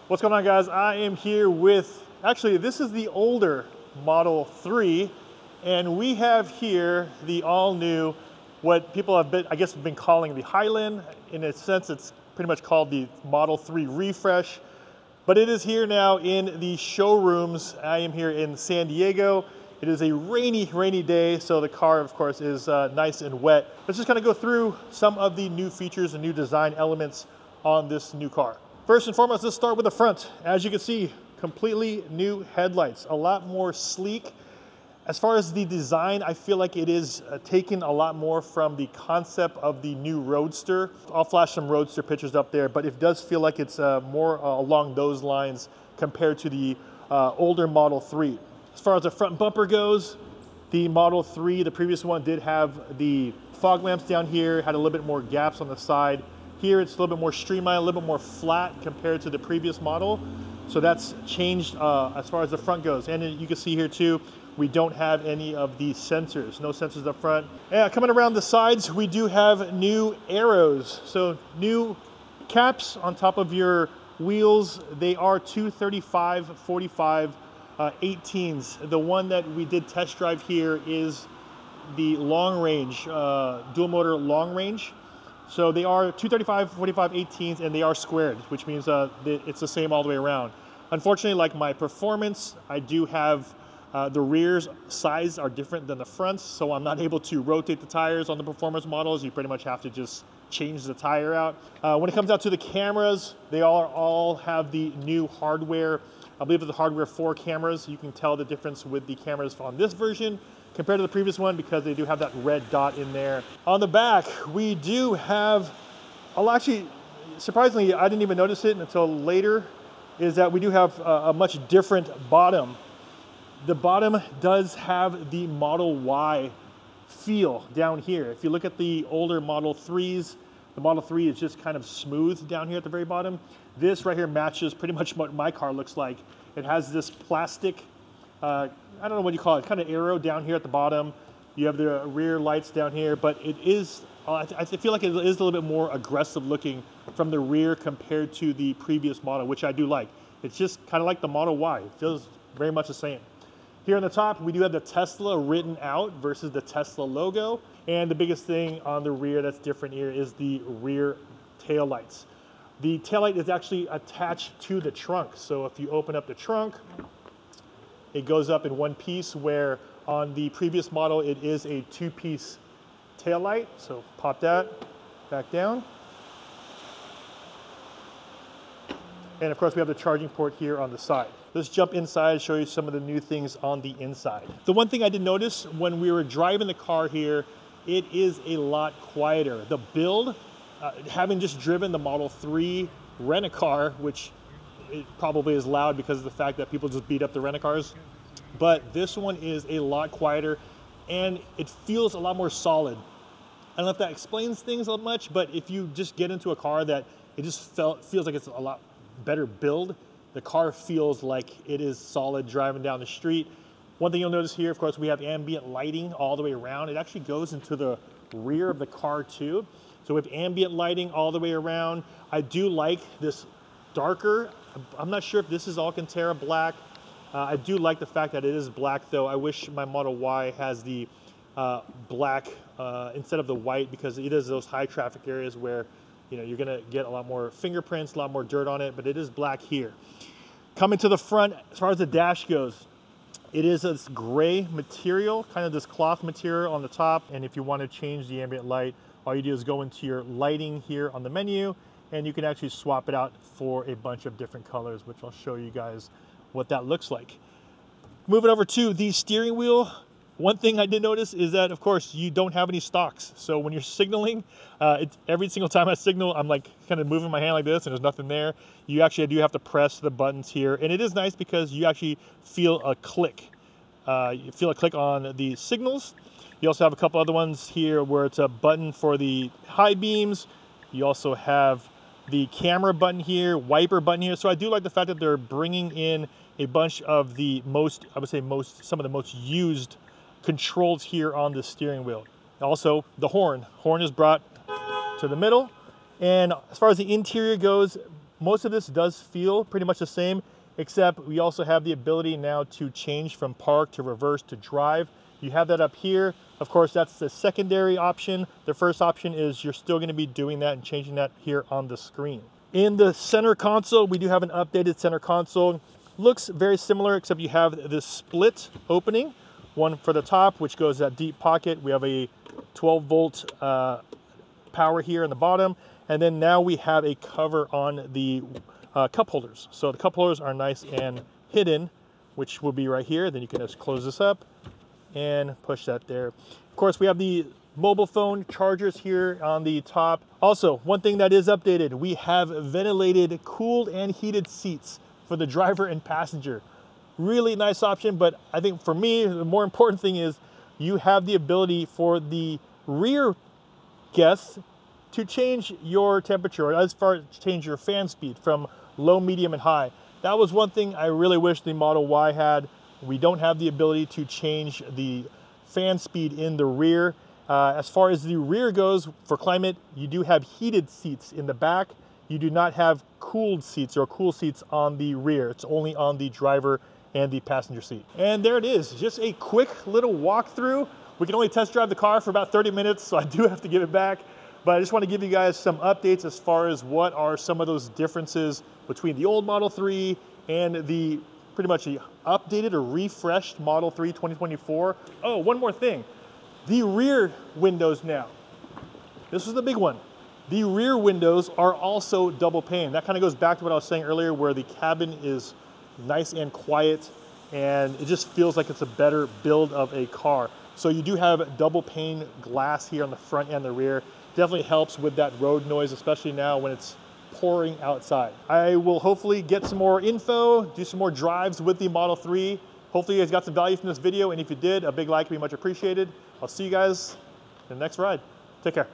What's going on, guys? I am here with, actually this is the older Model 3, and we have here the all-new, what people have been, I guess, been calling the Highland. In a sense, it's pretty much called the Model 3 refresh, but it is here now in the showrooms. I am here in San Diego. It is a rainy day, so the car, of course, is nice and wet. Let's just kind of go through some of the new features and new design elements on this new car. First and foremost, let's start with the front. As you can see, completely new headlights, a lot more sleek. As far as the design, I feel like it is taken a lot more from the concept of the new Roadster. I'll flash some Roadster pictures up there, but it does feel like it's more along those lines compared to the older Model 3. As far as the front bumper goes, the Model 3, the previous one, did have the fog lamps down here, had a little bit more gaps on the side. Here it's a little bit more streamlined, a little bit more flat compared to the previous model. So that's changed as far as the front goes. And you can see here too, we don't have any of the sensors, no sensors up front. Yeah, coming around the sides, we do have new arrows. So new caps on top of your wheels. They are 235/45 18s. The one that we did test drive here is the long range, dual motor long range. So they are 235/45 18s, and they are squared, which means it's the same all the way around. Unfortunately, like my Performance, I do have the rears size are different than the fronts, so I'm not able to rotate the tires on the Performance models. You pretty much have to just change the tire out. When it comes out to the cameras, they all have the new hardware. I believe it's the hardware 4 cameras. You can tell the difference with the cameras on this version compared to the previous one because they do have that red dot in there. On the back, we do have, actually, surprisingly, I didn't even notice it until later, is that we do have a much different bottom. The bottom does have the Model Y feel down here. If you look at the older Model 3s, the Model 3 is just kind of smooth down here at the very bottom. This right here matches pretty much what my car looks like. It has this plastic, I don't know what you call it, kind of arrow down here at the bottom. You have the rear lights down here, but it is, I feel like it is a little bit more aggressive looking from the rear compared to the previous model, which I do like. It's just kind of like the Model Y. It feels very much the same. Here on the top, we do have the Tesla written out versus the Tesla logo. And the biggest thing on the rear that's different here is the rear tail lights. The taillight is actually attached to the trunk. So if you open up the trunk, it goes up in one piece, where on the previous model, it is a 2-piece taillight. So pop that back down. And of course, we have the charging port here on the side. Let's jump inside and show you some of the new things on the inside. The one thing I did notice when we were driving the car here, it is a lot quieter. The build, having just driven the Model 3 rent-a-car, which it probably is loud because of the fact that people just beat up the rent-a-cars, but this one is a lot quieter and it feels a lot more solid. I don't know if that explains things that much, but if you just get into a car that it just feels like it's a lot better build, the car feels like it is solid driving down the street. One thing you'll notice here, of course, we have ambient lighting all the way around. It actually goes into the rear of the car too. So we have ambient lighting all the way around. I do like this darker. I'm not sure if this is Alcantara black. I do like the fact that it is black though. I wish my Model Y has the black instead of the white, because it is those high traffic areas where you're gonna get a lot more fingerprints, a lot more dirt on it, but it is black here. Coming to the front, as far as the dash goes, it is this gray material, kind of this cloth material on the top. And if you want to change the ambient light, all you do is go into your lighting here on the menu, and you can actually swap it out for a bunch of different colors, which I'll show you guys what that looks like. Moving over to the steering wheel, one thing I did notice is that, of course, you don't have any stalks. So when you're signaling, every single time I signal, I'm like kind of moving my hand like this and there's nothing there. You actually do have to press the buttons here. And it is nice because you actually feel a click. You feel a click on the signals. You also have a couple other ones here where it's a button for the high beams. You also have the camera button here, wiper button here. So I do like the fact that they're bringing in a bunch of the most, I would say some of the most used controls here on the steering wheel. Also, the horn is brought to the middle. And as far as the interior goes, Most of this does feel pretty much the same, except we also have the ability now to change from park to reverse to drive. You have that up here. Of course, that's the secondary option. The first option is you're still going to be doing that and changing that here on the screen. In the center console, we do have an updated center console. Looks very similar, except you have this split opening. One for the top, which goes that deep pocket. We have a 12-volt power here in the bottom. And then now we have a cover on the cup holders. So the cup holders are nice and hidden, which will be right here. Then you can just close this up and push that there. Of course, we have the mobile phone chargers here on the top. Also, one thing that is updated, we have ventilated, cooled, and heated seats for the driver and passenger. Really nice option, but I think for me, the more important thing is you have the ability for the rear guests to change your temperature, as far as change your fan speed from low, medium, and high. That was one thing I really wish the Model Y had. We don't have the ability to change the fan speed in the rear. As far as the rear goes, for climate, you do have heated seats in the back. You do not have cooled seats or cool seats on the rear. It's only on the driver and the passenger seat. And there it is, just a quick little walkthrough. We can only test drive the car for about 30 minutes, so I do have to give it back. But I just want to give you guys some updates as far as what are some of those differences between the old Model 3 and the pretty much the updated or refreshed Model 3 2024. Oh, one more thing. The rear windows now. This is the big one. The rear windows are also double pane. That kind of goes back to what I was saying earlier, where the cabin is nice and quiet and it just feels like it's a better build of a car. So you do have double pane glass here on the front and the rear. Definitely helps with that road noise, especially now when it's pouring outside. I will hopefully get some more info, do some more drives with the Model 3. Hopefully you guys got some value from this video, and if you did, a big like would be much appreciated. I'll see you guys in the next ride. Take care.